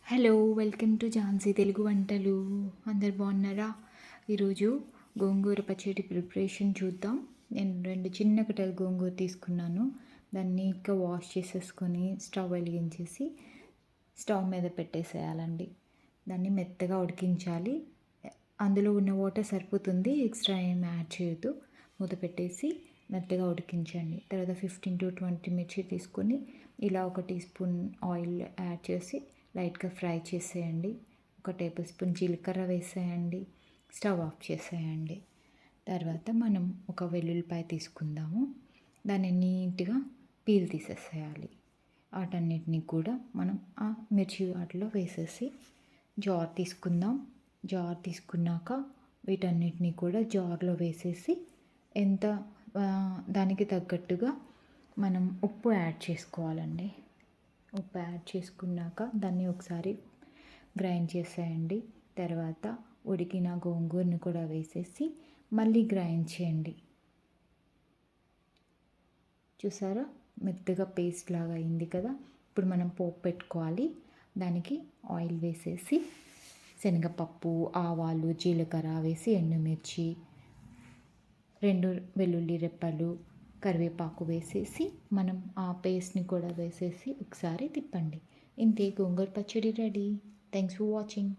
Hello welcome to Jhansi Telugu వంటలు. అందరు బాగున్నారా? ఈరోజు గోంగూర పచ్చడి ప్రిపరేషన్ చూద్దాం. నేను 2 చిన్న కట్టలు గోంగూర తీసుకున్నాను. దాన్ని నీట్గా వాష్ చేసేసుకొని స్టవ్ వెలిగించేసి స్టవ్ మీద పెట్టేసేయాలండి. దాన్ని మెత్తగా ఉడికించాలి. అందులో ఉన్న వాటర్ సరిపోతుంది, ఎక్స్ట్రా ఏం యాడ్ చేయొద్దు. మూత పెట్టేసి మెత్తగా ఉడికించండి. తర్వాత 15 to 20 మిర్చి తీసుకొని ఇలా 1 టీ స్పూన్ ఆయిల్ యాడ్ చేసి లైట్గా ఫ్రై చేసేయండి. 1 టేబుల్ స్పూన్ జీలకర్ర వేసేయండి. స్టవ్ ఆఫ్ చేసేయండి. తర్వాత మనం ఒక వెల్లుల్లిపాయ తీసుకుందాము. దాన్ని నీట్గా పీల్ తీసేసేయాలి. వాటన్నిటిని కూడా మనం ఆ మిర్చి వాటిలో వేసేసి జార్ తీసుకుందాం. జార్ తీసుకున్నాక వీటన్నిటిని కూడా జార్లో వేసేసి ఎంత దానికి తగ్గట్టుగా మనం ఉప్పు యాడ్ చేసుకోవాలండి. ఉప్పు యాడ్ చేసుకున్నాక దాన్ని ఒకసారి గ్రైండ్ చేసేయండి. తర్వాత ఉడికిన గోంగూరని కూడా వేసేసి మళ్ళీ గ్రైండ్ చేయండి. చూసారా, మెత్తగా పేస్ట్ లాగా అయింది కదా. ఇప్పుడు మనం పోపు పెట్టుకోవాలి. దానికి ఆయిల్ వేసేసి శనగపప్పు, ఆవాలు, జీలకర్ర వేసి ఎండుమిర్చి, 2 వెల్లుల్లి రెప్పలు, కరివేపాకు వేసేసి మనం ఆ పేస్ట్ని కూడా వేసేసి ఒకసారి తిప్పండి. ఇంతే, గోంగూర పచ్చడి రెడీ. Thanks for watching.